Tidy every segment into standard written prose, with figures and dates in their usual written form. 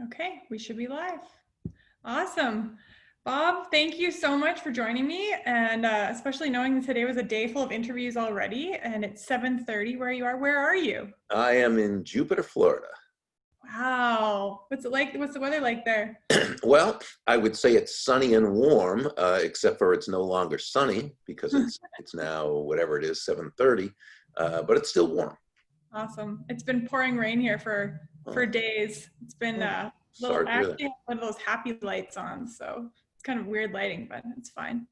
Okay, we should be live. Awesome. Bob, thank you so much for joining me, and especially knowing that today was a day full of interviews already, and it's 7:30 where you are. Where are you? I am in Jupiter, Florida. Wow. What's it like? What's the weather like there? Well, I would say it's sunny and warm, except for it's no longer sunny because it's now whatever it is, 7:30, but it's still warm. Awesome. It's been pouring rain here for days. It's been little, I actually have one of those happy lights on, so it's kind of weird lighting, but it's fine.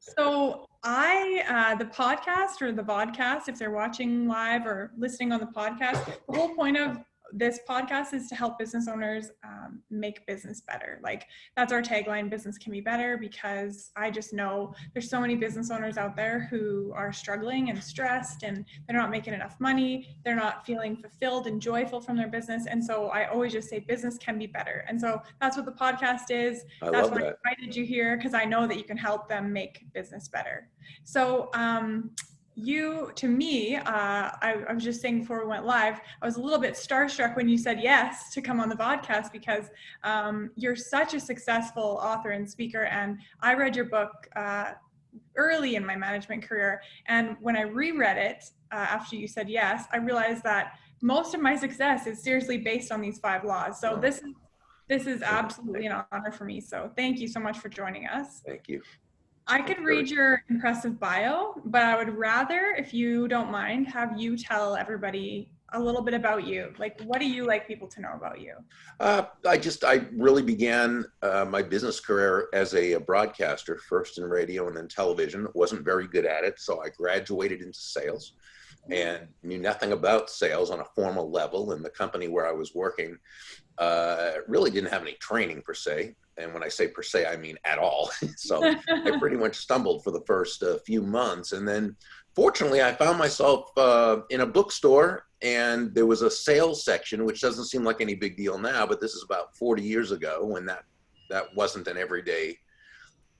So the podcast or the vodcast, if they're watching live or listening on the podcast, the whole point of this podcast is to help business owners make business better. Like, that's our tagline, business can be better, because I just know there's so many business owners out there who are struggling and stressed, and they're not making enough money. They're not feeling fulfilled and joyful from their business. And so I always just say business can be better. And so that's what the podcast is. That's why I invited you here, because I know that you can help them make business better. So to me, I was just saying before we went live, I was a little bit starstruck when you said yes to come on the podcast, because you're such a successful author and speaker. And I read your book early in my management career. And when I reread it after you said yes, I realized that most of my success is seriously based on these 5 laws. So this is absolutely an honor for me. So thank you so much for joining us. Thank you. I could read your impressive bio, but I would rather, if you don't mind, have you tell everybody a little bit about you. Like, what do you like people to know about you? I really began my business career as a broadcaster, first in radio and then television. Wasn't very good at it, so I graduated into sales and knew nothing about sales on a formal level. And the company where I was working really didn't have any training per se. And when I say per se, I mean at all. So I pretty much stumbled for the first few months. And then fortunately, I found myself in a bookstore, and there was a sales section, which doesn't seem like any big deal now, but this is about 40 years ago when that wasn't an everyday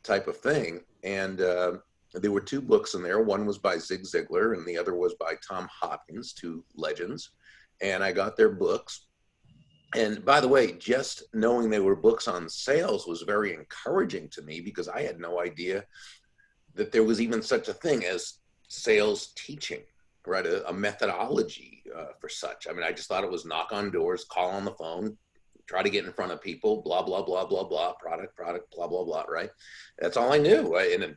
type of thing. And there were 2 books in there. One was by Zig Ziglar and the other was by Tom Hopkins, 2 legends. And I got their books. And by the way, just knowing they were books on sales was very encouraging to me, because I had no idea that there was even such a thing as sales teaching, right? A methodology for such. I mean, I just thought it was knock on doors, call on the phone, try to get in front of people, blah, blah, blah, blah, blah, product, blah, blah, blah, right? That's all I knew. And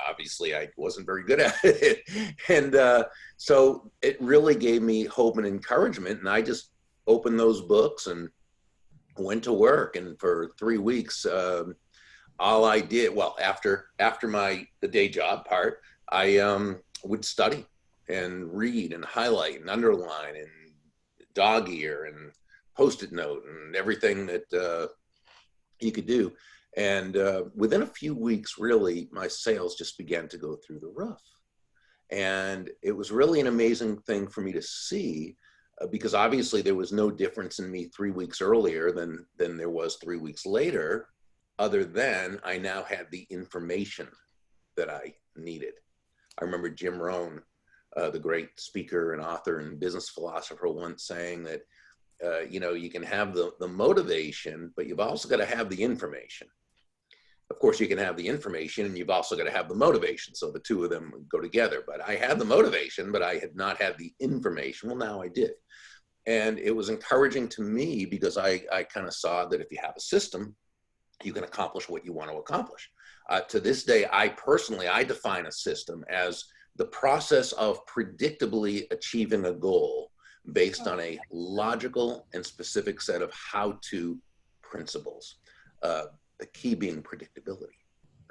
obviously I wasn't very good at it. And so it really gave me hope and encouragement. And I just opened those books and went to work. And for 3 weeks, all I did, well, after the day job part, I would study and read and highlight and underline and dog ear and Post-it note and everything that you could do. And within a few weeks, really, my sales just began to go through the roof. And it was really an amazing thing for me to see, because obviously there was no difference in me 3 weeks earlier than there was 3 weeks later, other than I now had the information that I needed. I remember Jim Rohn, the great speaker and author and business philosopher, once saying that, you can have the motivation, but you've also got to have the information. Of course, you can have the information and you've also got to have the motivation. So the 2 of them go together. But I had the motivation, but I had not had the information. Well, now I did. And it was encouraging to me, because I kind of saw that if you have a system, you can accomplish what you want to accomplish. To this day, I define a system as the process of predictably achieving a goal based on a logical and specific set of how-to principles. The key being predictability,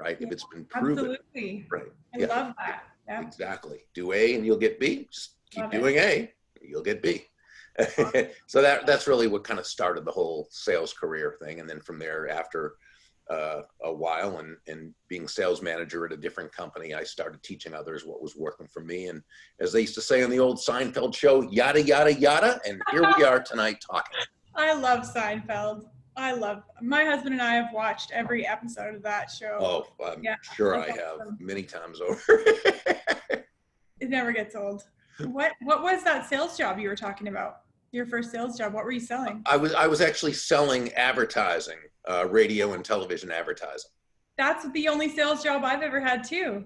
right? Yeah, if it's been proven. Absolutely. Right. I love that. Yeah. Exactly. Do A and you'll get B. Just keep doing A, you'll get B. So that's really what kind of started the whole sales career thing. And then from there, after a while and being sales manager at a different company, I started teaching others what was working for me. And as they used to say on the old Seinfeld show, yada, yada, yada. And here we are tonight talking. I love Seinfeld. My husband and I have watched every episode of that show. Oh, I'm sure I have many times over. It never gets old. What was that sales job you were talking about? Your first sales job, what were you selling? I was actually selling advertising, radio and television advertising. That's the only sales job I've ever had too.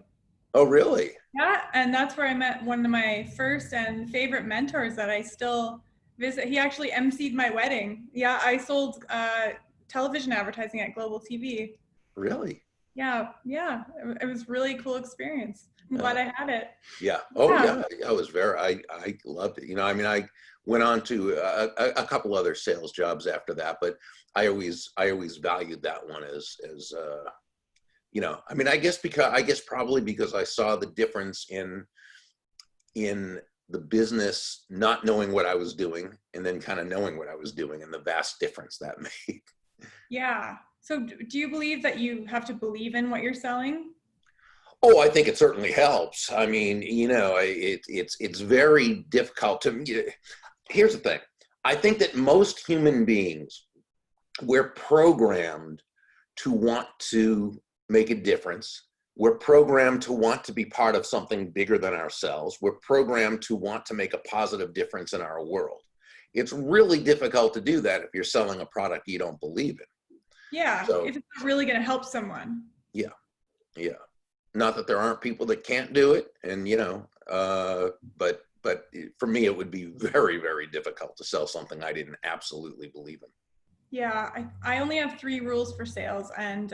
Oh, really? Yeah, and that's where I met one of my first and favorite mentors that I still visit. He actually emceed my wedding. Yeah, I sold television advertising at Global TV. Really? Yeah, yeah, it was really cool experience. I'm glad I had it. Yeah. Oh, Yeah. yeah. I was I loved it. You know, I mean, I went on to a couple other sales jobs after that, but I always valued that one as you know, I mean, I guess probably because I saw the difference in the business, not knowing what I was doing and then kind of knowing what I was doing, and the vast difference that made. Yeah. So do you believe that you have to believe in what you're selling? Oh, I think it certainly helps. I mean, you know, it's very difficult to. Here's the thing. I think that most human beings, we're programmed to want to make a difference. We're programmed to want to be part of something bigger than ourselves. We're programmed to want to make a positive difference in our world. It's really difficult to do that if you're selling a product you don't believe in. Yeah, So, if it's really going to help someone. yeah, yeah. Not that there aren't people that can't do it, and you know, but for me, it would be very, very difficult to sell something I didn't absolutely believe in. Yeah, I only have 3 rules for sales, and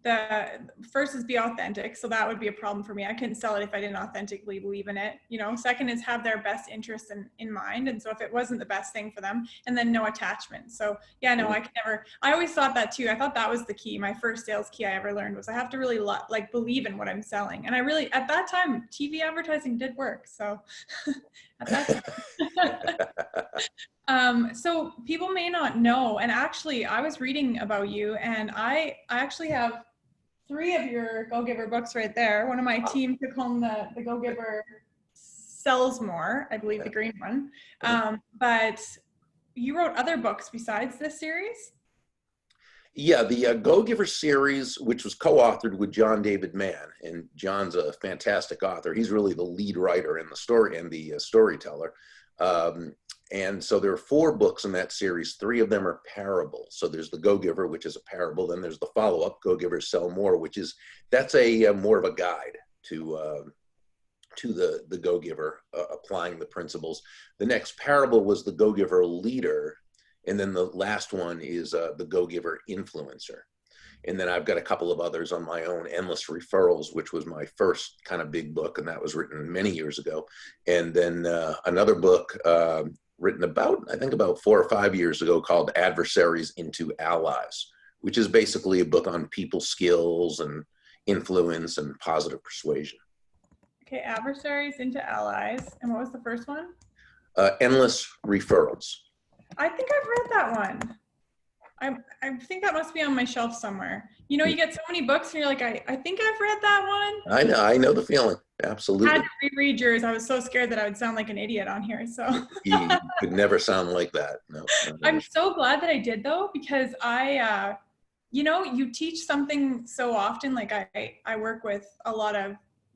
the first is be authentic. So that would be a problem for me. I couldn't sell it if I didn't authentically believe in it. You know, second is have their best interest in mind. And so if it wasn't the best thing for them, and then no attachment. So yeah, no, I could never, I always thought that too. I thought that was the key. My first sales key I ever learned was I have to really like believe in what I'm selling. And I really, at that time, TV advertising did work. So at that time. So people may not know, and actually I was reading about you, and I actually have 3 of your Go-Giver books right there. One of my team took home the Go-Giver Sells More, I believe, the green one. But you wrote other books besides this series? Yeah, the Go-Giver series, which was co-authored with John David Mann, and John's a fantastic author. He's really the lead writer in the story and the storyteller. And so there are 4 books in that series. 3 of them are parables. So there's the Go-Giver, which is a parable. Then there's the follow-up, Go-Giver Sell More, that's a more of a guide to the Go-Giver, applying the principles. The next parable was the Go-Giver Leader. And then the last one is the Go-Giver Influencer. And then I've got a couple of others on my own, Endless Referrals, which was my first kind of big book, and that was written many years ago. And then another book written I think about 4 or 5 years ago, called Adversaries into Allies, which is basically a book on people skills and influence and positive persuasion. Okay, Adversaries into Allies. And what was the first one? Endless Referrals. I think I've read that one. I think that must be on my shelf somewhere. You know, you get so many books and you're like, I think I've read that one. I know the feeling. Absolutely. I had to reread yours. I was so scared that I would sound like an idiot on here. So You could never sound like that. No. I'm so glad that I did though, because you know, you teach something so often. Like I work with a lot of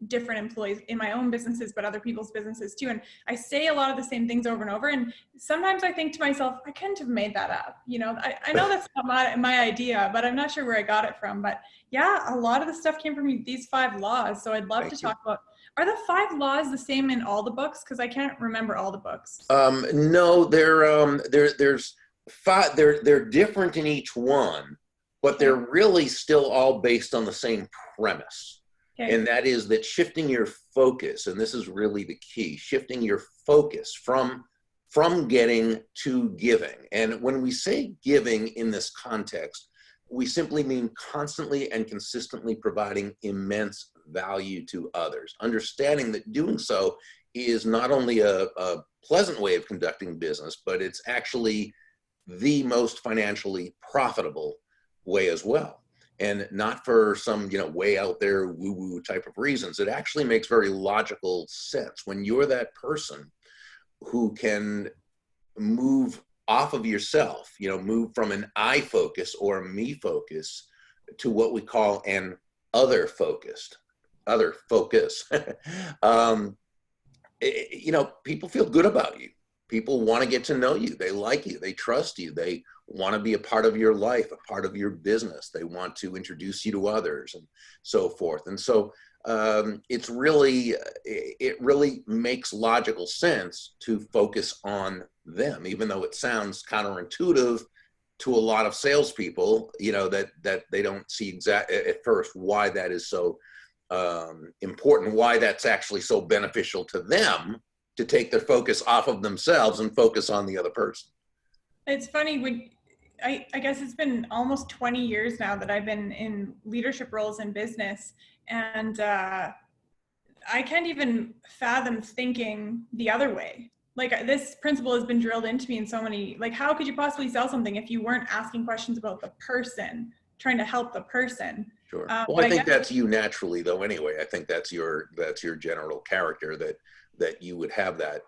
different employees in my own businesses, but other people's businesses too. And I say a lot of the same things over and over. And sometimes I think to myself, I couldn't have made that up. You know, I know that's not my idea, but I'm not sure where I got it from. But yeah, a lot of the stuff came from these 5 laws. So I'd love to talk about, are the 5 laws the same in all the books? Because I can't remember all the books. No, there's 5, they're different in each one, but they're really still all based on the same premise. Okay. And that is that shifting your focus, and this is really the key, shifting your focus from getting to giving. And when we say giving in this context, we simply mean constantly and consistently providing immense value to others, understanding that doing so is not only a pleasant way of conducting business, but it's actually the most financially profitable way as well. And not for some, you know, way out there woo-woo type of reasons. It actually makes very logical sense when you're that person who can move off of yourself, you know, move from an I focus or a me focus to what we call an other focus. You know, people feel good about you. People want to get to know you. They like you. They trust you. They want to be a part of your life, a part of your business. They want to introduce you to others and so forth. And so it really makes logical sense to focus on them, even though it sounds counterintuitive to a lot of salespeople, that they don't see at first why that is so important, why that's actually so beneficial to them to take their focus off of themselves and focus on the other person. It's funny when I guess it's been almost 20 years now that I've been in leadership roles in business, and I can't even fathom thinking the other way. Like, this principle has been drilled into me in so many, like, how could you possibly sell something if you weren't asking questions about the person, trying to help the person? Sure. Well, I think that's you naturally, though. Anyway, I think that's your general character, that you would have that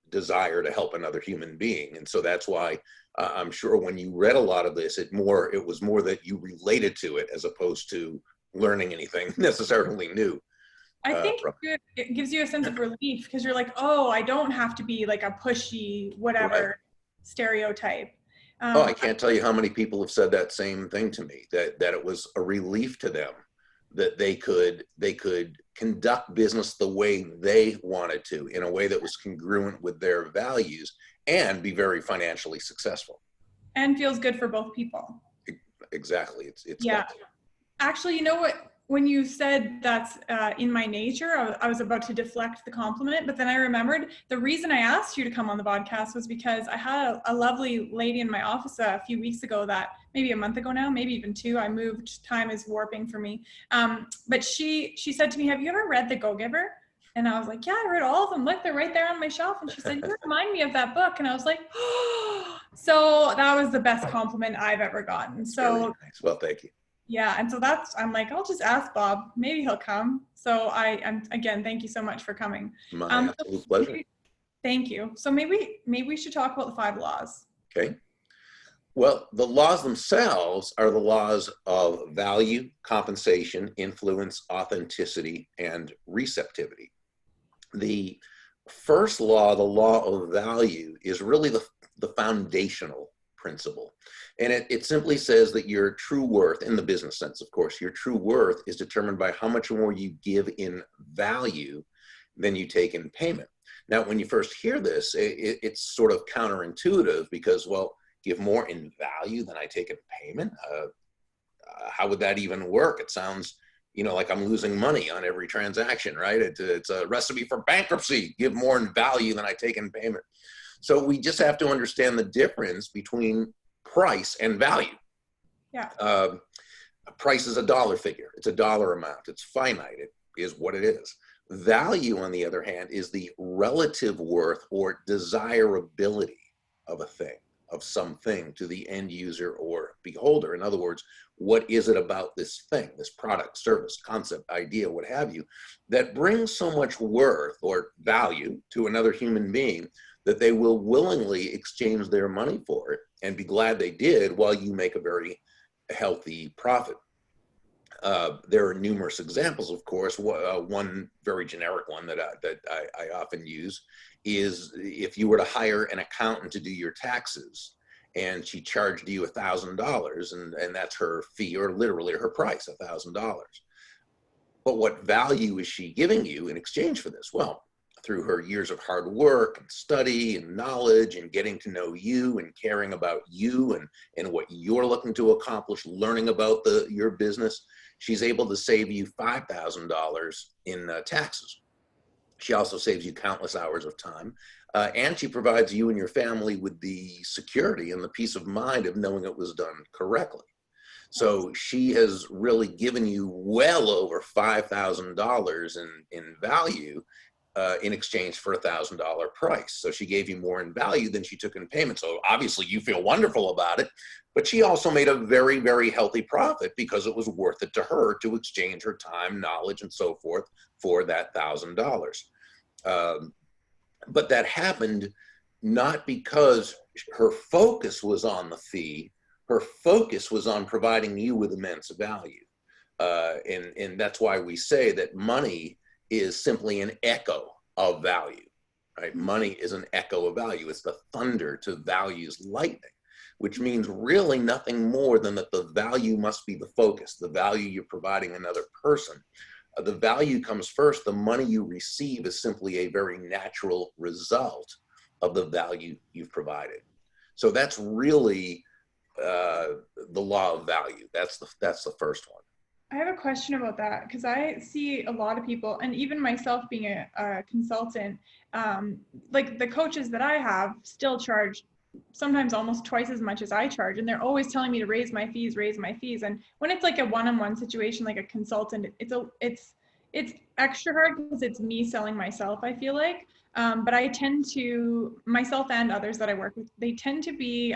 desire to help another human being. And so that's why I'm sure when you read a lot of this, it was more that you related to it as opposed to learning anything necessarily new. I think it gives you a sense of relief, because you're like, oh, I don't have to be like a pushy, whatever stereotype. I can't tell you how many people have said that same thing to me, that it was a relief to them that they could conduct business the way they wanted to, in a way that was congruent with their values, and be very financially successful. And feels good for both people. Exactly. It's yeah. Actually, you know what? When you said that's in my nature, I was about to deflect the compliment, but then I remembered the reason I asked you to come on the podcast was because I had a lovely lady in my office a few weeks ago, that maybe a month ago now, maybe even 2. I moved. Time is warping for me. But she said to me, have you ever read The Go-Giver? And I was like, yeah, I read all of them. Look, they're right there on my shelf. And she said, you remind me of that book. And I was like, oh. So that was the best compliment I've ever gotten. So really nice. Well, thank you. Yeah. And so I'm like, I'll just ask Bob, maybe he'll come. So again, thank you so much for coming. My absolute pleasure. Thank you. So maybe we should talk about the 5 laws. Okay. Well, the laws themselves are the laws of value, compensation, influence, authenticity, and receptivity. The first law, the law of value, is really the foundational principle. And it simply says that your true worth, in the business sense, of course, your true worth is determined by how much more you give in value than you take in payment. Now, when you first hear this, it's sort of counterintuitive, because, well, give more in value than I take in payment? How would that even work? It sounds, like I'm losing money on every transaction, right? It's a recipe for bankruptcy. Give more in value than I take in payment. So we just have to understand the difference between price and value. Yeah. Price is a dollar figure. It's a dollar amount. It's finite. It is what it is. Value, on the other hand, is the relative worth or desirability of a thing, of something, to the end user or beholder. In other words, what is it about this thing, this product, service, concept, idea, what have you, that brings so much worth or value to another human being that they will willingly exchange their money for it and be glad they did, while you make a very healthy profit. There are numerous examples, of course. One very generic one that I often use is, if you were to hire an accountant to do your taxes, and she charged you $1,000, and that's her fee, or literally her price, $1,000. But what value is she giving you in exchange for this? Well, through her years of hard work and study and knowledge and getting to know you and caring about you and what you're looking to accomplish, learning about your business, she's able to save you $5,000 in taxes. She also saves you countless hours of time, and she provides you and your family with the security and the peace of mind of knowing it was done correctly. So she has really given you well over $5,000 in value in exchange for $1,000 price. So she gave you more in value than she took in payment. So obviously you feel wonderful about it, but she also made a very, very healthy profit, because it was worth it to her to exchange her time, knowledge, and so forth for that $1,000. But that happened not because her focus was on the fee. Her focus was on providing you with immense value. And that's why we say that money is simply an echo of value. right? Money is an echo of value. It's the thunder to value's lightning, which means really nothing more than that the value must be the focus, the value you're providing another person. The value comes first. The money you receive is simply a very natural result of the value you've provided. So that's really the law of value. That's the first one. I have a question about that, because I see a lot of people, and even myself being a consultant, like the coaches that I have still charge sometimes almost twice as much as I charge, and they're always telling me to raise my fees. And when it's like a one-on-one situation, like a consultant, it's extra hard because it's me selling myself, I feel like. But I tend to, myself and others that I work with, they tend to be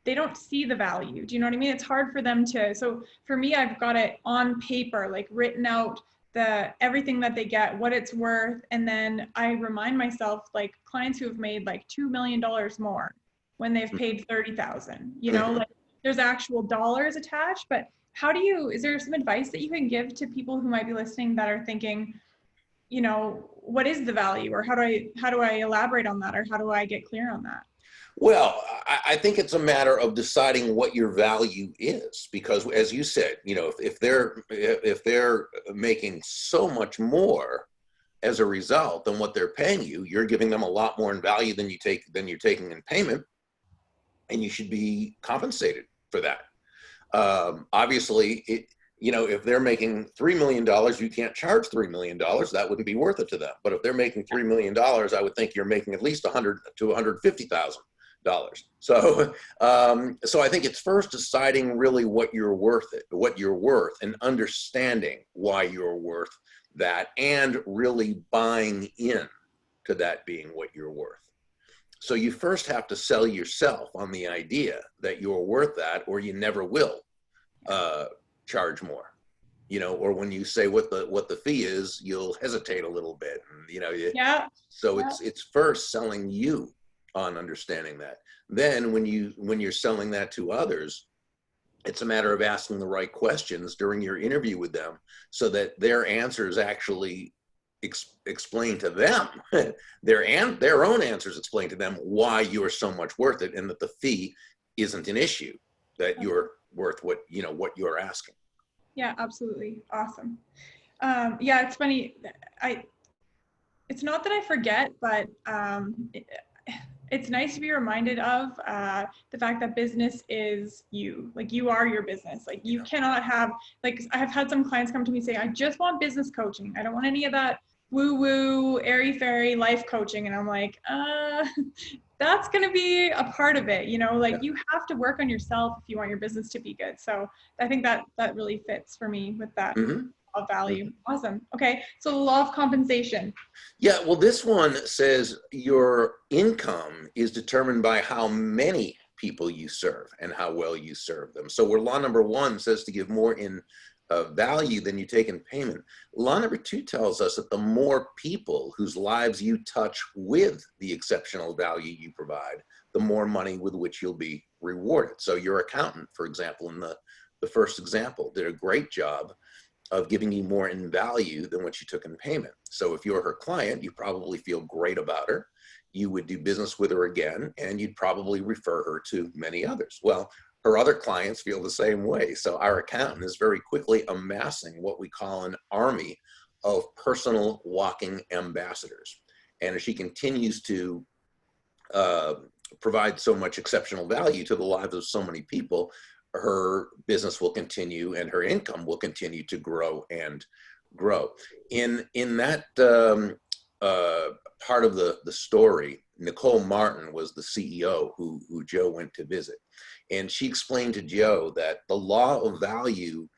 they don't see the value. Do you know what I mean? It's hard for them to, so for me, I've got it on paper, like written out everything that they get, what it's worth. And then I remind myself, like clients who have made like $2 million more when they've paid 30,000, you know, like there's actual dollars attached. But is there some advice that you can give to people who might be listening that are thinking, you know, what is the value, or how do I elaborate on that, or how do I get clear on that? Well, I think it's a matter of deciding what your value is, because as you said, you know, if they're making so much more as a result than what they're paying you, you're giving them a lot more in value than you're taking in payment, and you should be compensated for that. Obviously, you know, if they're making $3 million, you can't charge $3 million. That wouldn't be worth it to them. But if they're making $3 million, I would think you're making at least $100,000 to $150,000. So I think it's first deciding really what you're worth, and understanding why you're worth that, and really buying in to that being what you're worth. So you first have to sell yourself on the idea that you're worth that, or you never will charge more. You know, or when you say what the fee is, you'll hesitate a little bit, and you know, so it's first selling you on understanding that. Then when you're selling that to others, it's a matter of asking the right questions during your interview with them, so that their answers actually explain to them, their own answers explain to them why you're so much worth it, and that the fee isn't an issue, that you're worth what you're asking. Yeah, absolutely. Awesome. Yeah, it's funny. It's not that I forget, but it's nice to be reminded of the fact that business is you. Like, you are your business. Like, you cannot have, like, I have had some clients come to me saying, I just want business coaching. I don't want any of that woo-woo, airy-fairy life coaching. And I'm like, that's going to be a part of it. You know, like, you have to work on yourself if you want your business to be good. So I think that really fits for me with that. Of value. Awesome. Okay. So the law of compensation. Yeah. Well, this one says your income is determined by how many people you serve and how well you serve them. So where law number 1 says to give more in value than you take in payment, law number 2 tells us that the more people whose lives you touch with the exceptional value you provide, the more money with which you'll be rewarded. So your accountant, for example, in the first example, did a great job of giving you more in value than what you took in payment. So if you're her client, you probably feel great about her. You would do business with her again, and you'd probably refer her to many others. Well, her other clients feel the same way. So our accountant is very quickly amassing what we call an army of personal walking ambassadors. And as she continues to provide so much exceptional value to the lives of so many people, her business will continue and her income will continue to grow and grow. In that part of the story, Nicole Martin was the CEO who Joe went to visit. And she explained to Joe that the law of value,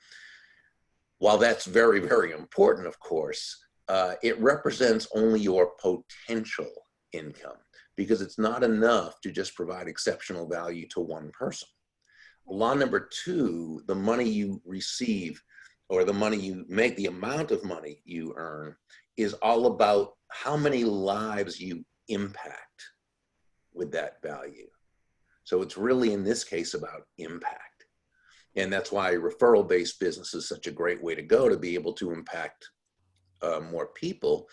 while that's very, very important, of course, it represents only your potential income, because it's not enough to just provide exceptional value to one person. Law number 2, the money you receive, or the money you make, the amount of money you earn, is all about how many lives you impact with that value. So it's really, in this case, about impact. And that's why referral-based business is such a great way to go, to be able to impact more people,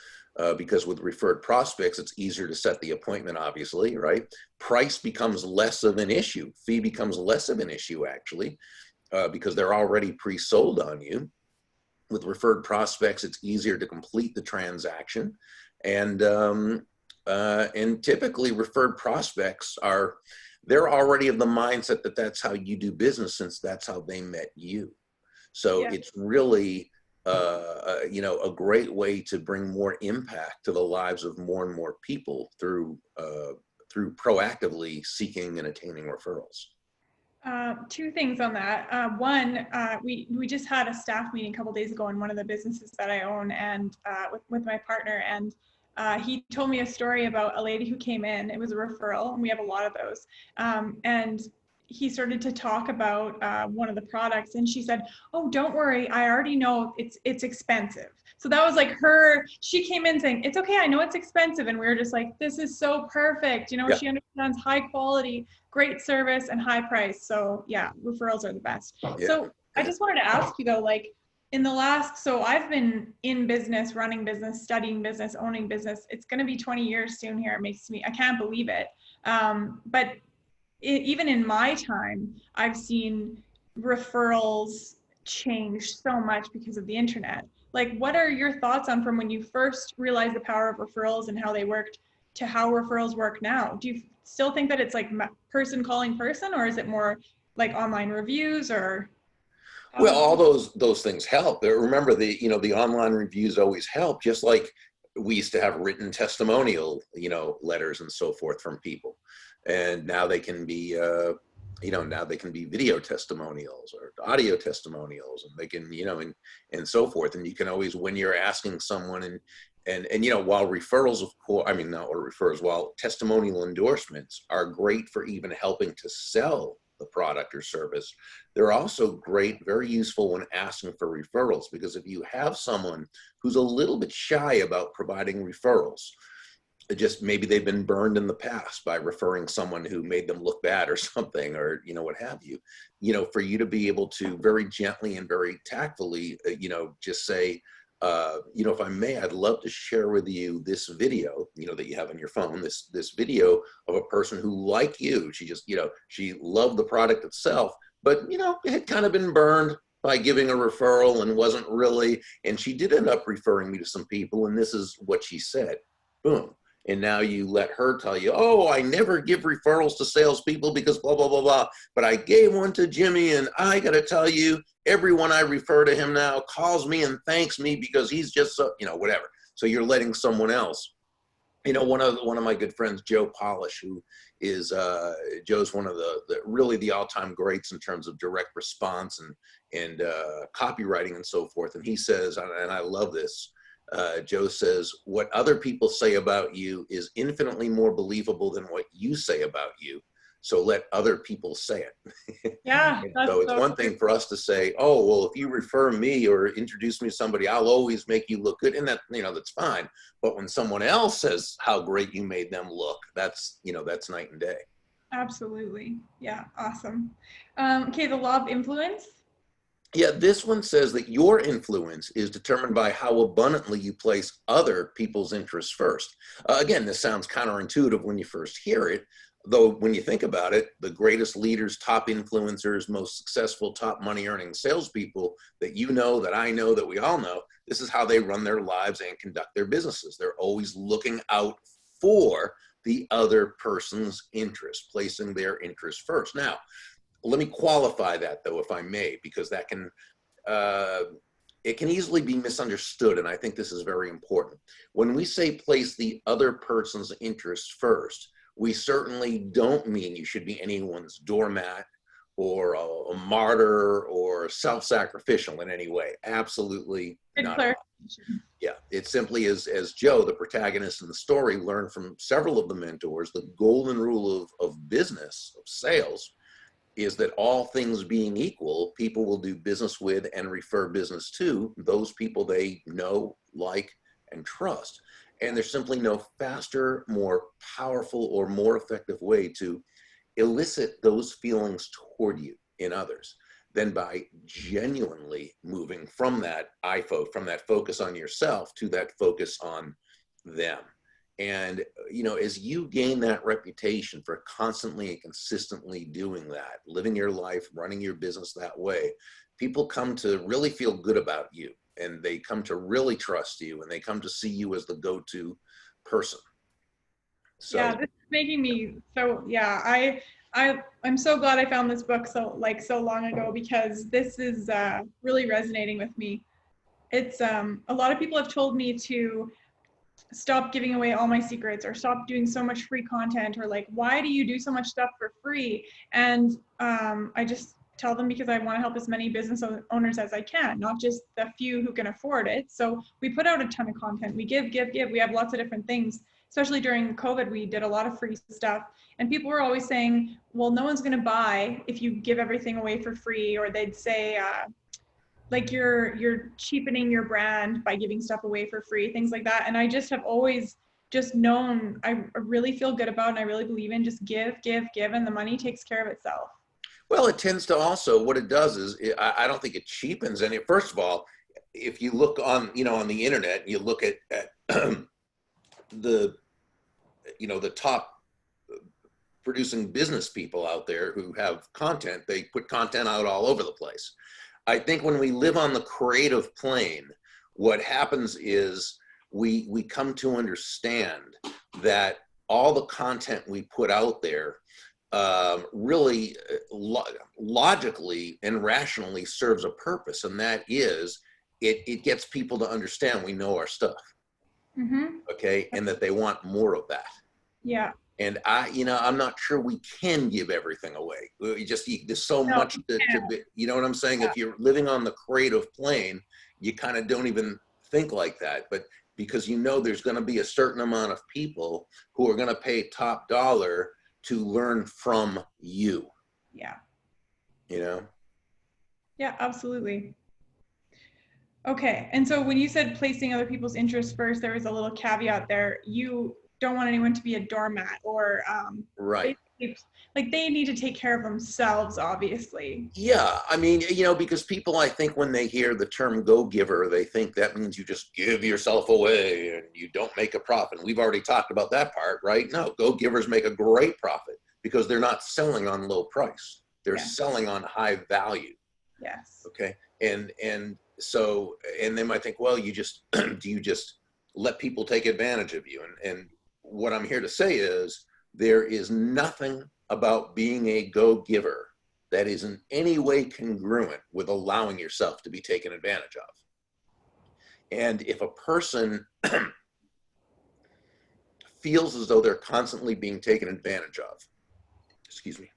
because with referred prospects, it's easier to set the appointment, obviously, right? Price becomes less of an issue. Fee becomes less of an issue, actually, because they're already pre-sold on you. With referred prospects, it's easier to complete the transaction. And typically referred prospects they're already of the mindset that that's how you do business, since that's how they met you. So Yeah. it's really, a great way to bring more impact to the lives of more and more people through proactively seeking and attaining referrals. Two things on that. One, we just had a staff meeting a couple days ago in one of the businesses that I own, and with my partner, and he told me a story about a lady who came in. It was a referral, and we have a lot of those. And he started to talk about one of the products, and she said, "Oh, don't worry, I already know it's expensive." So that was like she came in saying, "It's okay, I know it's expensive." And we were just like, this is so perfect. You know, Yeah. she understands high quality, great service, and high price. So yeah, referrals are the best. Yeah. So I just wanted to ask you though, like so I've been in business, running business, studying business, owning business. It's going to be 20 years soon here. I can't believe it. But even in my time, I've seen referrals change so much because of the internet. Like, what are your thoughts on from when you first realized the power of referrals and how they worked to how referrals work now? Do you still think that it's like person calling person, or is it more like online reviews, or? Well, all those things help. Remember, the online reviews always help, just like we used to have written testimonial, letters and so forth from people. And now they can be, video testimonials or audio testimonials, and they can, and so forth. And you can always, when you're asking someone, and while referrals, of course, while testimonial endorsements are great for even helping to sell the product or service, they're also great, very useful when asking for referrals, because if you have someone who's a little bit shy about providing referrals, just maybe they've been burned in the past by referring someone who made them look bad or something, or what have you, for you to be able to very gently and very tactfully, just say, if I may, I'd love to share with you this video, that you have on your phone, this video of a person who, like you, she just, she loved the product itself, but, it had kind of been burned by giving a referral and wasn't really, and she did end up referring me to some people, and this is what she said. Boom. And now you let her tell you, "Oh, I never give referrals to salespeople because blah, blah, blah, blah. But I gave one to Jimmy, and I got to tell you, everyone I refer to him now calls me and thanks me because he's just so," whatever. So you're letting someone else. One of my good friends, Joe Polish, who is Joe's one of the really the all-time greats in terms of direct response and copywriting and so forth. And he says, and I love this, Joe says, "What other people say about you is infinitely more believable than what you say about you. So let other people say it." Yeah. So it's one thing for us to say, "Oh, well, if you refer me or introduce me to somebody, I'll always make you look good." And that, that's fine. But when someone else says how great you made them look, that's night and day. Absolutely. Yeah. Awesome. Okay. The law of influence. Yeah, this one says that your influence is determined by how abundantly you place other people's interests first. Again, this sounds counterintuitive when you first hear it, though when you think about it, the greatest leaders, top influencers, most successful, top money earning salespeople that that I know, that we all know, this is how they run their lives and conduct their businesses. They're always looking out for the other person's interest, placing their interest first. Now, let me qualify that, though, if I may, because that can, it can easily be misunderstood, and I think this is very important. When we say place the other person's interests first, we certainly don't mean you should be anyone's doormat or a martyr or self-sacrificial in any way. Absolutely not. Yeah, it simply is, as Joe, the protagonist in the story, learned from several of the mentors, the golden rule of business, of sales, is that all things being equal, people will do business with and refer business to those people they know, like, and trust. And there's simply no faster, more powerful, or more effective way to elicit those feelings toward you in others than by genuinely moving from that focus on yourself to that focus on them. And, as you gain that reputation for constantly and consistently doing that, living your life, running your business that way, people come to really feel good about you, and they come to really trust you, and they come to see you as the go-to person. So yeah, this is making me so, yeah, I'm so glad I found this book so long ago, because this is really resonating with me. It's a lot of people have told me to stop giving away all my secrets, or stop doing so much free content, or like, why do you do so much stuff for free? And I just tell them, because I want to help as many business owners as I can, not just the few who can afford it. So we put out a ton of content. We give. We have lots of different things. Especially during COVID, we did a lot of free stuff. And people were always saying, well, no one's going to buy if you give everything away for free. Or they'd say, like, you're cheapening your brand by giving stuff away for free, things like that. And I just have always just known, I really feel good about, and I really believe in, just give, and the money takes care of itself. well, it tends to also, what it does is, I don't think it cheapens any. First of all, if you look on, on the internet, you look at the top producing business people out there who have content, they put content out all over the place. I think when we live on the creative plane, what happens is we come to understand that all the content we put out there really logically and rationally serves a purpose, and that is it gets people to understand we know our stuff. Mm-hmm. Okay, and that they want more of that. Yeah. And I'm not sure we can give everything away. There's so much to be, you know what I'm saying? Yeah. If you're living on the creative plane, you kind of don't even think like that. But because there's going to be a certain amount of people who are going to pay top dollar to learn from you. Yeah. Yeah, absolutely. Okay. And so when you said placing other people's interests first, there was a little caveat there. You don't want anyone to be a doormat, or right. Like, they need to take care of themselves, obviously. Yeah, I mean, because people, I think, when they hear the term go-giver, they think that means you just give yourself away and you don't make a profit. And we've already talked about that part, right? No, go-givers make a great profit because they're not selling on low price. They're selling on high value. Yes. Okay. And so, and they might think, well, do you just let people take advantage of you? And what I'm here to say is, there is nothing about being a go-giver that is in any way congruent with allowing yourself to be taken advantage of. And if a person feels as though they're constantly being taken advantage of, excuse me,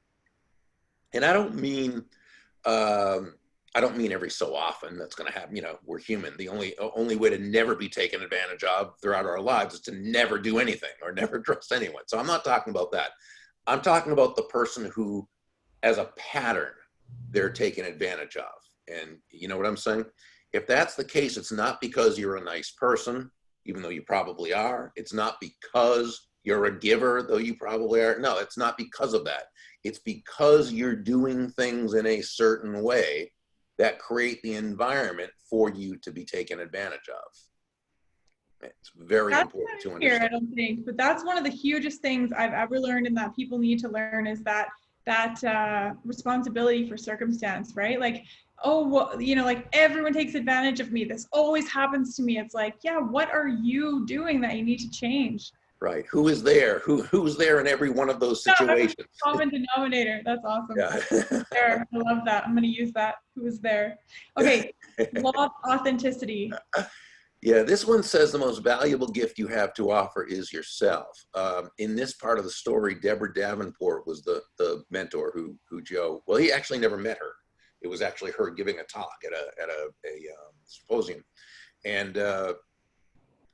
and I don't mean every so often that's going to happen. We're human. The only way to never be taken advantage of throughout our lives is to never do anything or never trust anyone. So I'm not talking about that. I'm talking about the person who, as a pattern, they're taken advantage of. And you know what I'm saying? If that's the case, it's not because you're a nice person, even though you probably are. It's not because you're a giver, though you probably are. No, it's not because of that. It's because you're doing things in a certain way that create the environment for you to be taken advantage of. It's very important to understand. I don't think, but that's one of the hugest things I've ever learned, and that people need to learn, is that responsibility for circumstance, right? Like, oh, well, like, everyone takes advantage of me. This always happens to me. It's like, yeah, what are you doing that you need to change? Right. Who is there? Who's there in every one of those situations? Common denominator. That's awesome. Yeah. There. I love that. I'm going to use that. Who is there? Okay. Law of authenticity. Yeah, this one says the most valuable gift you have to offer is yourself. In this part of the story, Deborah Davenport was the mentor who Joe, well, he actually never met her. It was actually her giving a talk at a symposium. And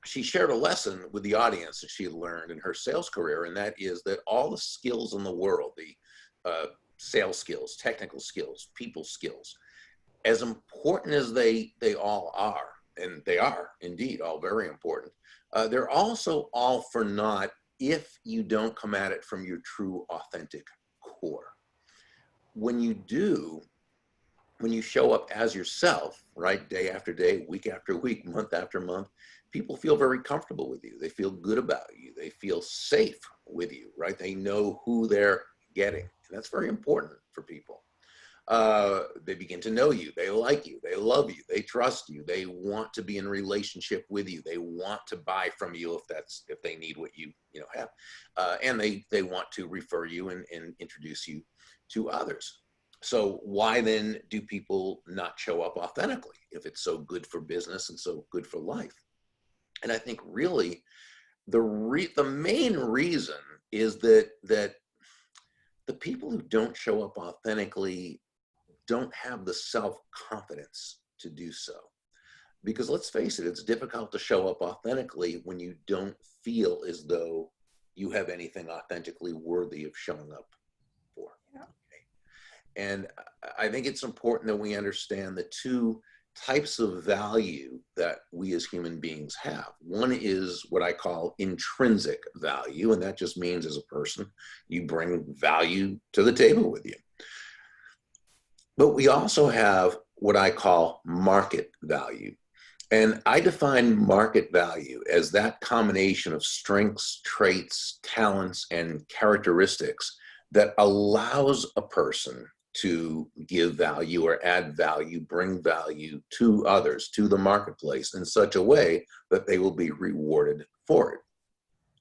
she shared a lesson with the audience that she had learned in her sales career, and that is that all the skills in the world, the sales skills, technical skills, people skills, as important as they all are, and they are indeed all very important, they're also all for naught if you don't come at it from your true, authentic core. When you do, when you show up as yourself, right, day after day, week after week, month after month, people feel very comfortable with you. They feel good about you. They feel safe with you, right? They know who they're getting. And that's very important for people. They begin to know you. They like you. They love you. They trust you. They want to be in relationship with you. They want to buy from you if they need what you have, and they want to refer you and introduce you to others. So why then do people not show up authentically if it's so good for business and so good for life? And I think really the main reason is that the people who don't show up authentically don't have the self-confidence to do so. Because let's face it, it's difficult to show up authentically when you don't feel as though you have anything authentically worthy of showing up for. Yeah. Okay? And I think it's important that we understand the two types of value that we as human beings have. One is what I call intrinsic value, and that just means as a person, you bring value to the table with you. But we also have what I call market value. And I define market value as that combination of strengths, traits, talents, and characteristics that allows a person to give value or add value, bring value to others, to the marketplace in such a way that they will be rewarded for it.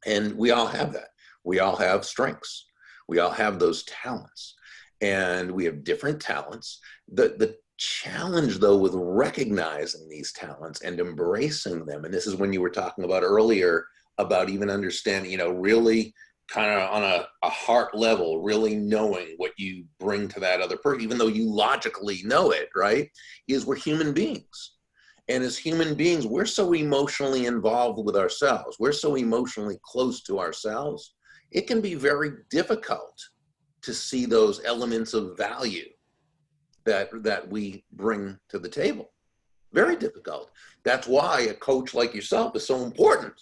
And we all have that. We all have strengths. We all have those talents. And we have different talents. The challenge, though, with recognizing these talents and embracing them, and this is when you were talking about earlier about even understanding, really kind of on a heart level, really knowing what you bring to that other person, even though you logically know it, right, is we're human beings. And as human beings, we're so emotionally involved with ourselves. We're so emotionally close to ourselves. It can be very difficult to see those elements of value that we bring to the table. Very difficult. That's why a coach like yourself is so important,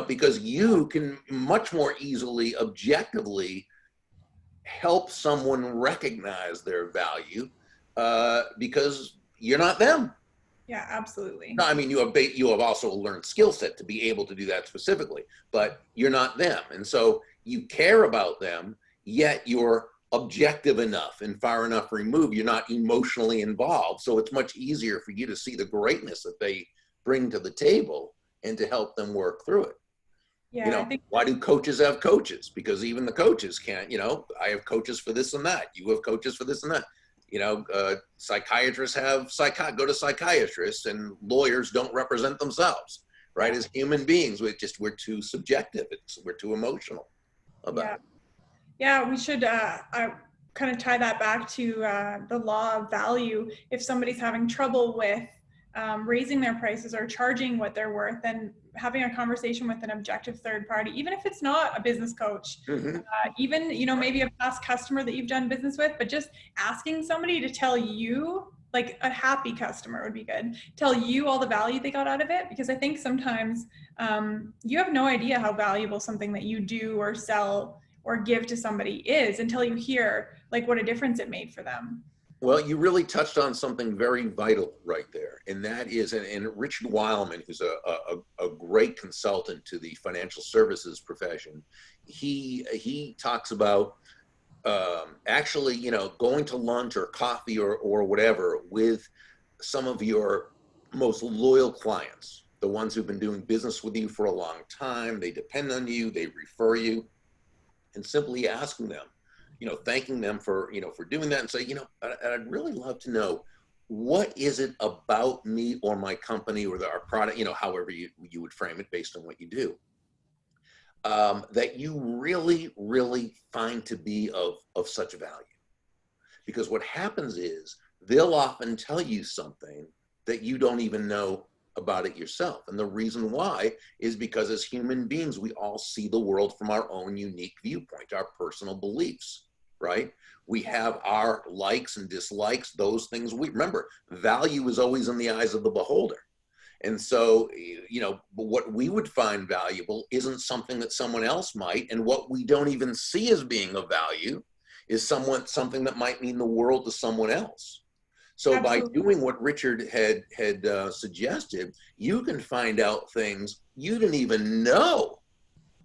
because you can much more easily, objectively help someone recognize their value because you're not them. Yeah, absolutely. I mean, you have also a learned skill set to be able to do that specifically, but you're not them. And so you care about them, yet you're objective enough and far enough removed. You're not emotionally involved. So it's much easier for you to see the greatness that they bring to the table and to help them work through it. Yeah, I think why do coaches have coaches? Because even the coaches can't, I have coaches for this and that. You have coaches for this and that. Psychiatrists go to psychiatrists, and lawyers don't represent themselves, right? As human beings, we're too subjective. We're too emotional about it. Yeah, we should kind of tie that back to the law of value. If somebody's having trouble with raising their prices or charging what they're worth, and having a conversation with an objective third party, even if it's not a business coach, even, maybe a past customer that you've done business with, but just asking somebody to tell you, like a happy customer would be good, tell you all the value they got out of it. Because I think sometimes you have no idea how valuable something that you do or sell or give to somebody is until you hear like what a difference it made for them. Well, you really touched on something very vital right there. And that is, and Richard Weilman, who's a great consultant to the financial services profession, he talks about actually, going to lunch or coffee or whatever with some of your most loyal clients, the ones who've been doing business with you for a long time. They depend on you, they refer you, and simply asking them, thanking them for doing that, and say, I'd really love to know, what is it about me or my company or our product, however you would frame it based on what you do, that you really, really find to be of such value. Because what happens is they'll often tell you something that you don't even know about it yourself. And the reason why is because as human beings, we all see the world from our own unique viewpoint, our personal beliefs, right? We have our likes and dislikes, those things. We remember, value is always in the eyes of the beholder. And so, what we would find valuable isn't something that someone else might. And what we don't even see as being of value is something that might mean the world to someone else. So by Absolutely. doing what Richard had suggested, you can find out things you didn't even know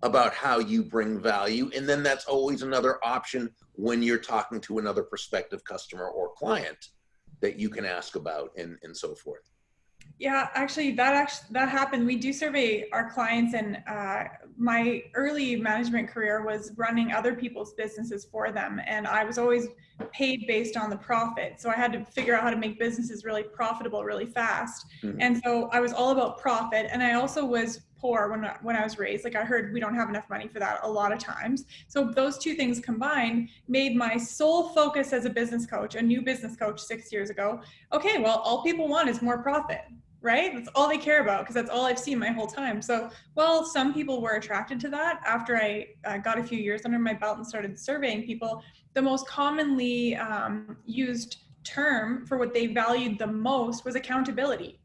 about how you bring value. And then that's always another option when you're talking to another prospective customer or client that you can ask about and so forth. Yeah, actually that happened. We do survey our clients, and my early management career was running other people's businesses for them, and I was always paid based on the profit. So I had to figure out how to make businesses really profitable really fast. Mm-hmm. And so I was all about profit, and I also was poor when I was raised. Like, I heard we don't have enough money for that a lot of times. So those two things combined made my sole focus as a business coach, a new business coach 6 years ago. Okay, well, all people want is more profit, right? That's all they care about, because that's all I've seen my whole time. So, well, some people were attracted to that. After I got a few years under my belt and started surveying people, the most commonly used term for what they valued the most was accountability.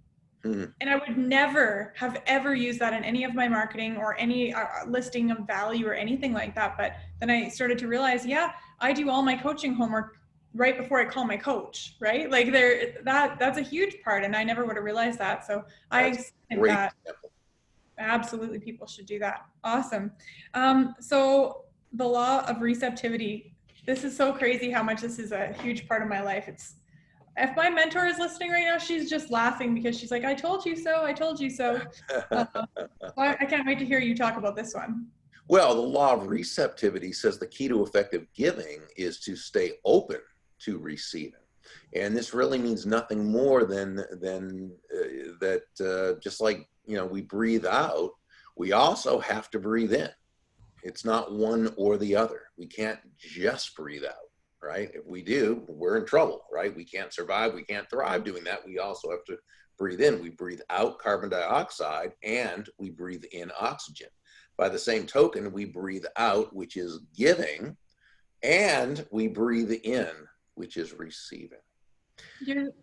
Mm-hmm. And I would never have ever used that in any of my marketing or any listing of value or anything like that. But then I started to realize, yeah, I do all my coaching homework right before I call my coach, right? Like, that's a huge part, and I never would have realized that. So I think that absolutely people should do that. Awesome. So the law of receptivity. This is so crazy how much this is a huge part of my life. If my mentor is listening right now, she's just laughing because she's like, I told you so, I told you so. I can't wait to hear you talk about this one. Well, the law of receptivity says the key to effective giving is to stay open to receiving. And this really means nothing more than that just like, we breathe out, we also have to breathe in. It's not one or the other. We can't just breathe out. Right? If we do, we're in trouble, right? We can't survive, we can't thrive doing that. We also have to breathe in. We breathe out carbon dioxide and we breathe in oxygen. By the same token, we breathe out, which is giving, and we breathe in, which is receiving.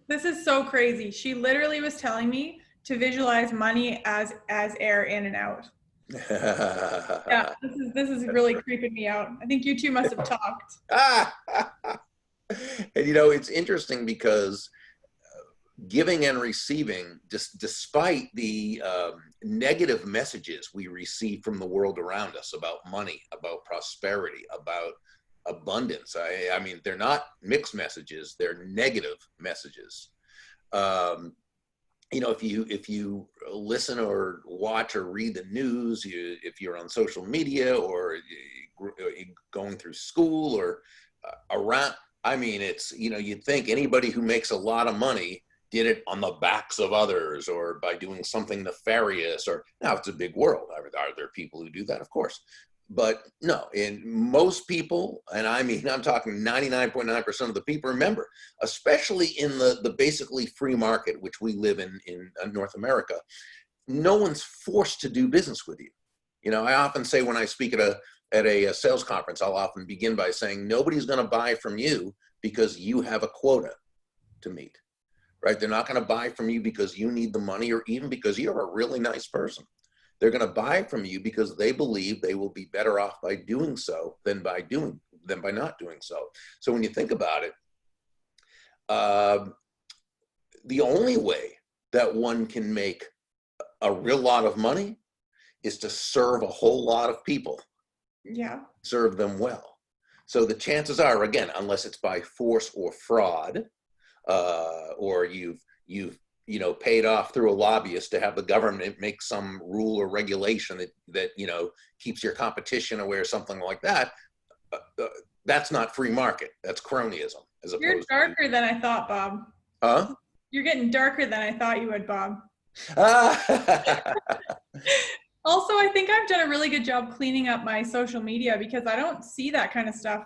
This is so crazy. She literally was telling me to visualize money as air in and out. Yeah, this is really creeping me out. I think you two must have talked. And it's interesting because giving and receiving, despite the negative messages we receive from the world around us about money, about prosperity, about abundance. I mean, they're not mixed messages, they're negative messages. If you listen or watch or read the news, if you're on social media or going through school or around, I mean, it's, you'd think anybody who makes a lot of money did it on the backs of others or by doing something nefarious, or now it's a big world. Are there people who do that? Of course. But no, in most people, and I mean, I'm talking 99.9% of the people, remember, especially in the basically free market, which we live in North America, no one's forced to do business with you. I often say when I speak at a sales conference, I'll often begin by saying, nobody's going to buy from you because you have a quota to meet, right? They're not going to buy from you because you need the money or even because you're a really nice person. They're going to buy from you because they believe they will be better off by doing so than by not doing so. So when you think about it, the only way that one can make a real lot of money is to serve a whole lot of people. Yeah. Serve them well. So the chances are, again, unless it's by force or fraud, or you've paid off through a lobbyist to have the government make some rule or regulation that keeps your competition away or something like that, that's not free market. That's cronyism. You're darker than I thought, Bob. Huh? You're getting darker than I thought you would, Bob. Also, I think I've done a really good job cleaning up my social media because I don't see that kind of stuff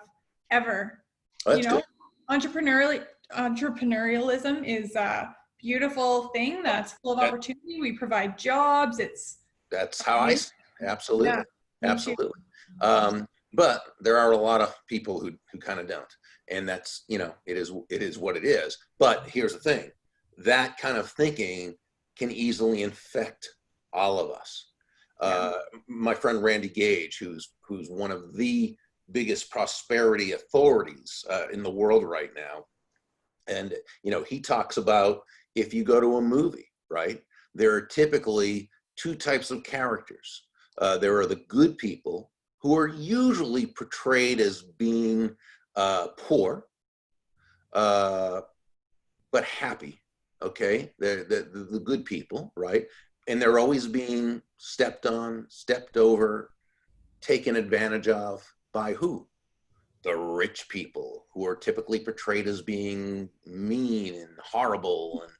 ever. That's good. Entrepreneurialism is a beautiful thing that's full of opportunity. We provide jobs. That's how I see it. Absolutely. Yeah, absolutely. But there are a lot of people who kind of don't, and that's, it is what it is. But here's the thing, that kind of thinking can easily infect all of us. My friend Randy Gage, who's one of the biggest prosperity authorities in the world right now, And, he talks about if you go to a movie, right, there are typically two types of characters. There are the good people who are usually portrayed as being poor, but happy. Okay, they're the good people, right? And they're always being stepped on, stepped over, taken advantage of by who? The rich people, who are typically portrayed as being mean and horrible and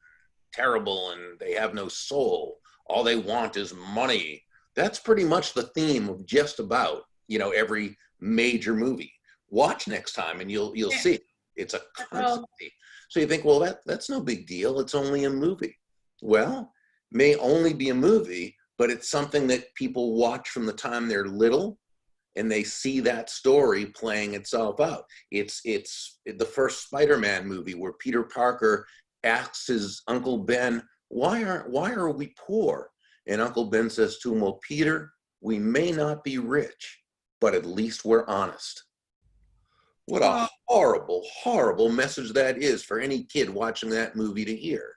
terrible, and they have no soul. All they want is money. That's pretty much the theme of just about, every major movie. Watch next time and you'll see. It's a constant theme. So you think, well, that's no big deal. It's only a movie. Well, may only be a movie, but it's something that people watch from the time they're little, and they see that story playing itself out. It's the first Spider-Man movie where Peter Parker asks his Uncle Ben, why are we poor? And Uncle Ben says to him, well, Peter, we may not be rich, but at least we're honest. What a horrible, horrible message that is for any kid watching that movie to hear.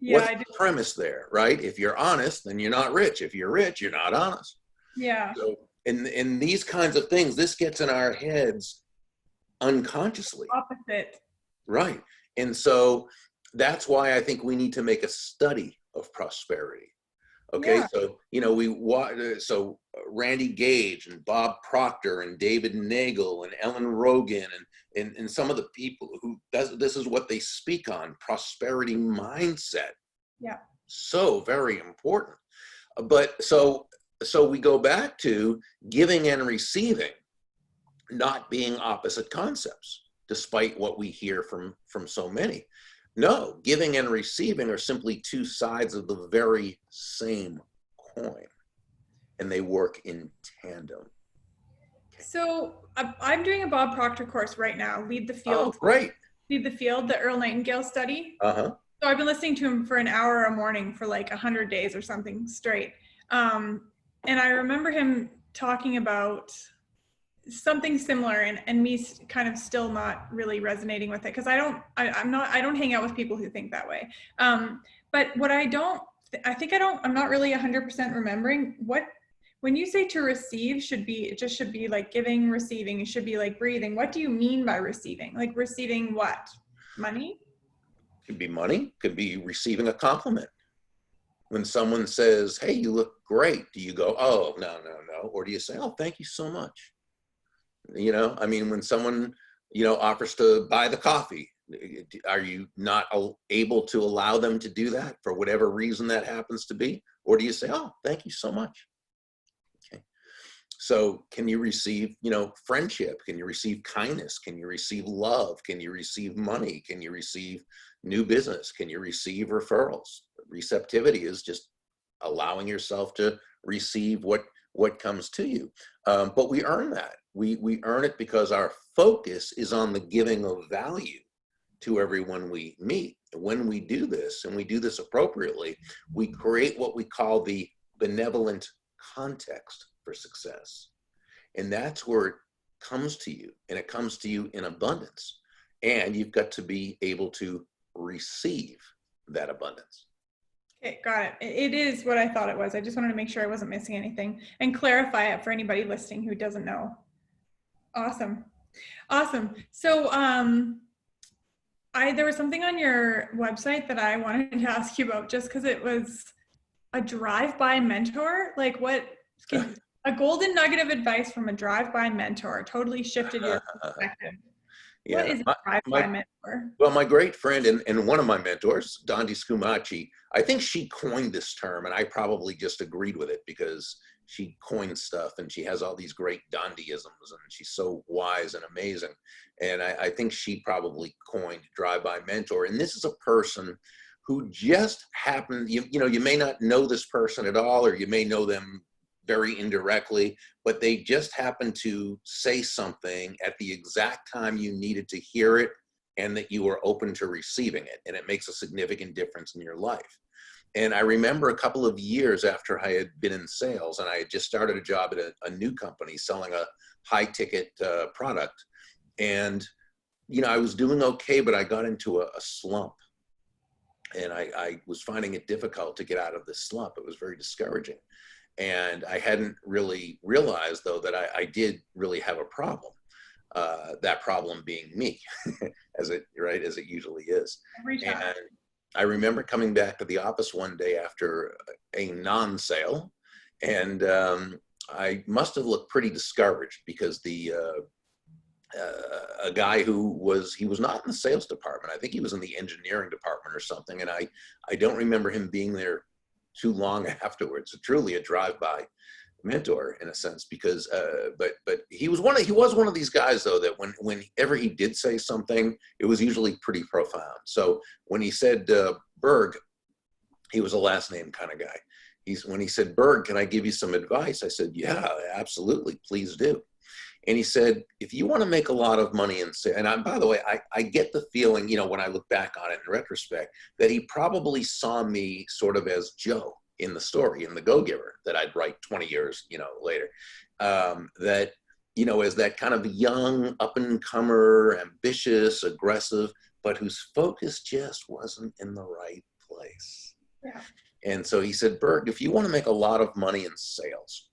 Yeah, what's the premise there, right? If you're honest, then you're not rich. If you're rich, you're not honest. Yeah. So in these kinds of things, this gets in our heads unconsciously. Opposite. Right. And so that's why I think we need to make a study of prosperity. Okay, Yeah. So Randy Gage and Bob Proctor and David Nagel and Ellen Rogan and some of the people who this is what they speak on, prosperity mindset. Yeah. So very important. But so we go back to giving and receiving not being opposite concepts, despite what we hear from so many. No, giving and receiving are simply two sides of the very same coin, and they work in tandem. So I'm doing a Bob Proctor course right now, Lead the Field. Oh, great. Lead the Field, the Earl Nightingale study. Uh-huh. So I've been listening to him for an hour a morning for like 100 days or something straight. And I remember him talking about something similar and me kind of still not really resonating with it because I don't hang out with people who think that way. But what I'm not really 100% remembering when you say to receive it just should be like giving, receiving, it should be like breathing. What do you mean by receiving? Like receiving what? Money? Could be money, could be receiving a compliment. When someone says, hey, you look great, do you go, oh, no. Or do you say, oh, thank you so much? When someone, offers to buy the coffee, are you not able to allow them to do that for whatever reason that happens to be? Or do you say, oh, thank you so much? Okay. So can you receive, friendship? Can you receive kindness? Can you receive love? Can you receive money? Can you receive new business? Can you receive referrals? Receptivity is just allowing yourself to receive what comes to you. But we earn that. We earn it because our focus is on the giving of value to everyone we meet. When we do this, and we do this appropriately, we create what we call the benevolent context for success. And that's where it comes to you, and it comes to you in abundance. And you've got to be able to receive that abundance. Okay, got it. It is what I thought it was. I just wanted to make sure I wasn't missing anything and clarify it for anybody listening who doesn't know. Awesome. So there was something on your website that I wanted to ask you about just because it was a drive-by mentor. Like a golden nugget of advice from a drive-by mentor totally shifted your perspective. Yeah, what is a drive-by mentor? Well, my great friend and one of my mentors, Dondi Scumaci, I think she coined this term, and I probably just agreed with it because she coined stuff and she has all these great Dondiisms and she's so wise and amazing. And I think she probably coined drive-by mentor. And this is a person who just happened, you may not know this person at all, or you may know them very indirectly, but they just happen to say something at the exact time you needed to hear it and that you were open to receiving it. And it makes a significant difference in your life. And I remember a couple of years after I had been in sales and I had just started a job at a new company selling a high ticket product. And I was doing okay, but I got into a slump, and I was finding it difficult to get out of this slump. It was very discouraging. And I hadn't really realized, though, that I did really have a problem. That problem being me, as it usually is. And I remember coming back to the office one day after a non-sale, and I must have looked pretty discouraged, because a guy he was not in the sales department. I think he was in the engineering department or something. And I don't remember him being there too long afterwards. Truly a drive-by mentor in a sense, because but he was one of these guys, though, that whenever he did say something, it was usually pretty profound. So when he said Burg, he was a last name kind of guy. When he said, "Burg, can I give you some advice?" I said, "Yeah, absolutely, please do." And he said, "If you want to make a lot of money in sales," and by the way, I get the feeling, when I look back on it in retrospect, that he probably saw me sort of as Joe in the story, in The Go-Giver, that I'd write 20 years, later. That, as that kind of young up-and-comer, ambitious, aggressive, but whose focus just wasn't in the right place. Yeah. And so he said, "Burg, if you want to make a lot of money in sales,"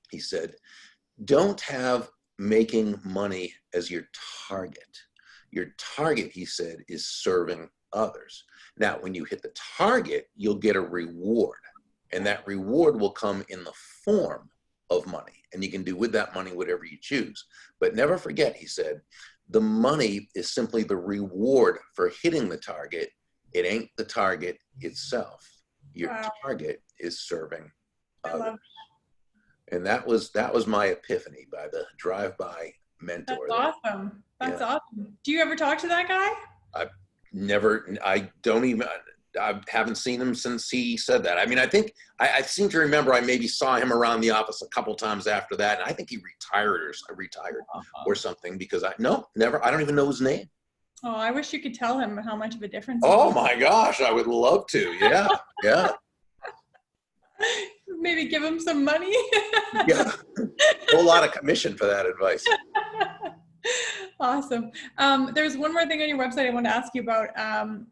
he said, "don't have making money as your target. Your target," he said, "is serving others. Now, when you hit the target, you'll get a reward, and that reward will come in the form of money, and you can do with that money whatever you choose. But never forget," he said, "the money is simply the reward for hitting the target. It ain't the target itself. Your target is serving others." And that was my epiphany by the drive-by mentor. That's awesome. That's awesome. Do you ever talk to that guy? I haven't seen him since he said that. I mean, I seem to remember I maybe saw him around the office a couple times after that. And I think he retired or something, because never. I don't even know his name. Oh, I wish you could tell him how much of a difference. Oh my gosh, I would love to. Yeah, yeah. Maybe give him some money. Yeah, a whole lot of commission for that advice. Awesome. There's one more thing on your website I want to ask you about,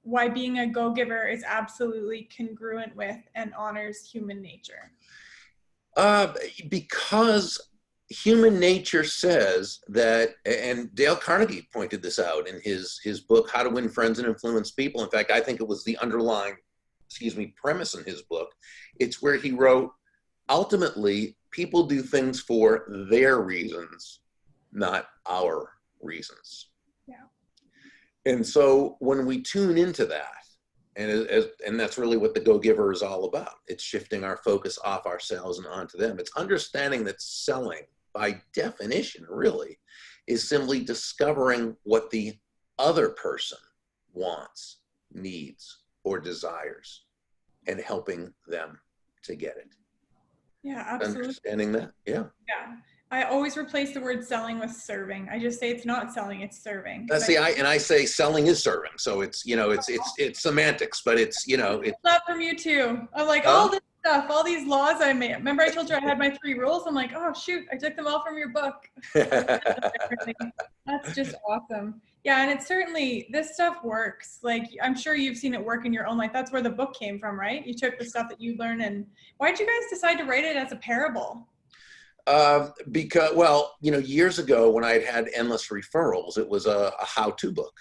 why being a go-giver is absolutely congruent with and honors human nature. Because human nature says that, and Dale Carnegie pointed this out in his book, How to Win Friends and Influence People. In fact, I think it was the underlying, premise in his book. It's where he wrote, ultimately, people do things for their reasons, not our reasons. Yeah. And so when we tune into that, and that's really what the Go-Giver is all about. It's shifting our focus off ourselves and onto them. It's understanding that selling, by definition, really, is simply discovering what the other person wants, needs, or desires, and helping them to get it. Yeah, absolutely. Understanding that, yeah. Yeah. I always replace the word selling with serving. I just say it's not selling, it's serving. I say selling is serving. So it's, it's semantics, but it's, it's that from you too. I'm like, all this stuff, all these laws I made. Remember I told you I had my 3 rules? I'm like, oh shoot, I took them all from your book. That's just awesome. Yeah, and it's certainly, this stuff works. Like, I'm sure you've seen it work in your own life. That's where the book came from, right? You took the stuff that you learned, and why did you guys decide to write it as a parable? Because, years ago when I had endless referrals, it was a how-to book.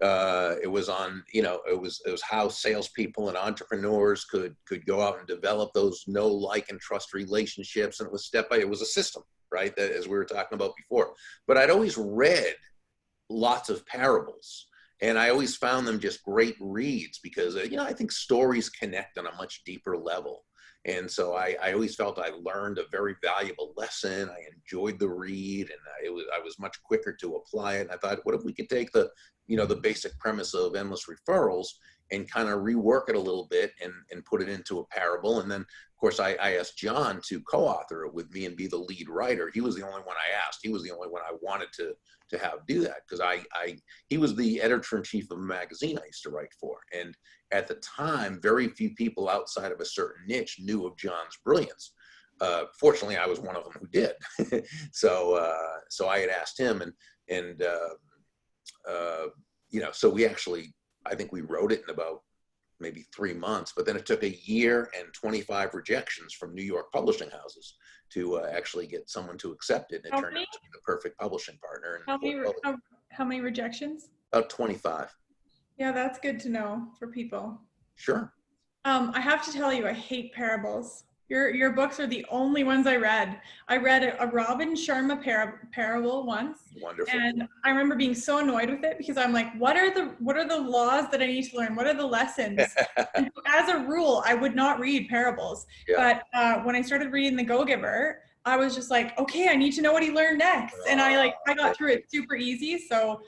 It was on, it was how salespeople and entrepreneurs could go out and develop those know, like, and trust relationships. And it was it was a system, right? That, as we were talking about before. But I'd always read lots of parables, and I always found them just great reads because, I think stories connect on a much deeper level. And so I always felt I learned a very valuable lesson. I enjoyed the read, and I was much quicker to apply it. And I thought, what if we could take the basic premise of endless referrals and kind of rework it a little bit and put it into a parable. And then, of course, I asked John to co-author it with me and be the lead writer. He was the only one I asked. He was the only one I wanted to have do that, because he was the editor-in-chief of a magazine I used to write for. And at the time, very few people outside of a certain niche knew of John's brilliance. Fortunately, I was one of them who did. So I had asked him, and you know, so we actually, I think we wrote it in about maybe 3 months, but then it took a year and 25 rejections from New York publishing houses to actually get someone to accept it. And it turned out to be the perfect publishing partner. And how many rejections? About 25. Yeah, that's good to know for people. Sure. I have to tell you, I hate parables. Your books are the only ones I read. I read a Robin Sharma parable once. Wonderful. And I remember being so annoyed with it because I'm like, what are the laws that I need to learn? What are the lessons? And as a rule, I would not read parables. Yeah. But when I started reading The Go-Giver, I was just like, okay, I need to know what he learned next. And I got through it super easy. So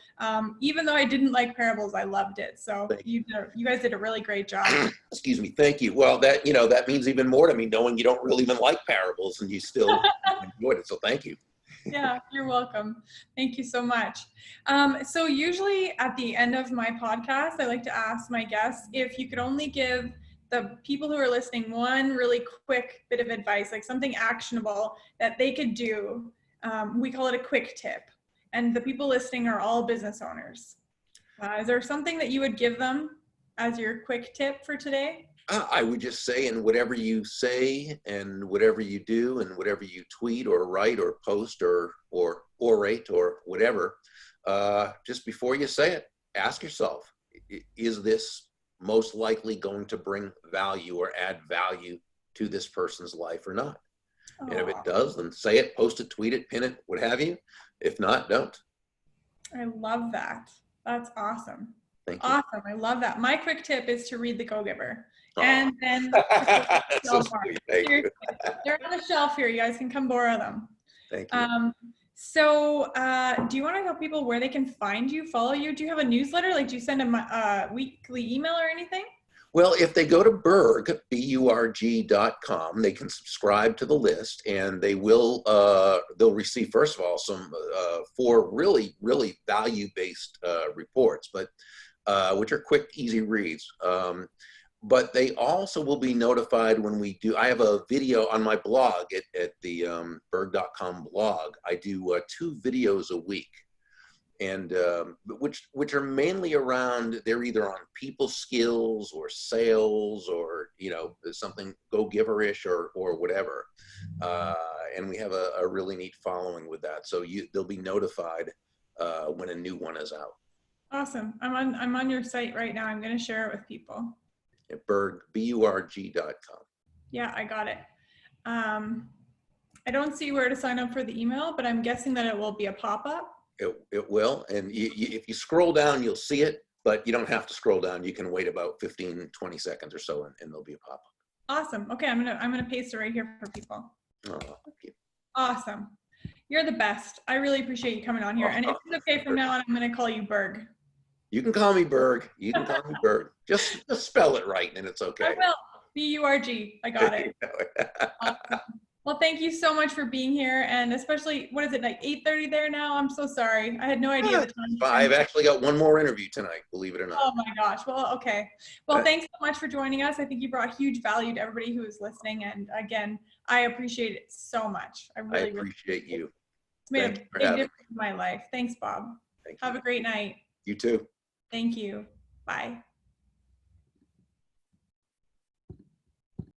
even though I didn't like parables, I loved it. So you guys did a really great job. Excuse me. Thank you. Well, that means even more to me, knowing you don't really even like parables and you still enjoyed it. So thank you. Yeah, you're welcome. Thank you so much. So usually at the end of my podcast, I like to ask my guests if you could only give the people who are listening one really quick bit of advice, like something actionable that they could do. We call it a quick tip. And the people listening are all business owners. Is there something that you would give them as your quick tip for today? I would just say, in whatever you say and whatever you do and whatever you tweet or write or post or orate or whatever, just before you say it, ask yourself, is this most likely going to bring value or add value to this person's life or not? And if it does, then say it, post it, tweet it, pin it, what have you. If not, don't. I love that. That's awesome. Thank you. Awesome. I love that. My quick tip is to read The Go-Giver. And then so sweet. Thank you. They're on the shelf here. You guys can come borrow them. Thank you. So do you want to tell people where they can find you, follow you? Do you have a newsletter? Like, do you send a weekly email or anything? Well, if they go to Burg, BURG.com, they can subscribe to the list, and they will, they'll receive, first of all, some 4 really, really value-based reports, but which are quick, easy reads. But they also will be notified when we do. I have a video on my blog at the Burg.com blog. I do 2 videos a week, and which are mainly around, they're either on people skills or sales or something go-giver-ish or whatever. And we have a really neat following with that. So they'll be notified when a new one is out. Awesome. I'm on your site right now. I'm going to share it with people. At Burg, BURG.com. Yeah, I got it. I don't see where to sign up for the email, but I'm guessing that it will be a pop-up. It will, and if you scroll down, you'll see it, but you don't have to scroll down. You can wait about 15, 20 seconds or so, and there'll be a pop-up. Awesome. Okay, I'm gonna paste it right here for people. Oh, thank you. Awesome. You're the best. I really appreciate you coming on here. And if it's okay from now on, I'm gonna call you Burg. You can call me Burg. You can call me Burg. Just spell it right, and it's okay. I will. B-U-R-G. I got it. Awesome. Well, thank you so much for being here, and especially, what is it, like 8:30 there now? I'm so sorry. I had no idea the time. I've actually got one more interview tonight, believe it or not. Oh my gosh. Well, okay. Well, thanks so much for joining us. I think you brought huge value to everybody who is listening, and again, I appreciate it so much. I really appreciate you. It's made a big difference in my life. Thanks, Bob. Thank you. Have a great night. You too. Thank you. Bye.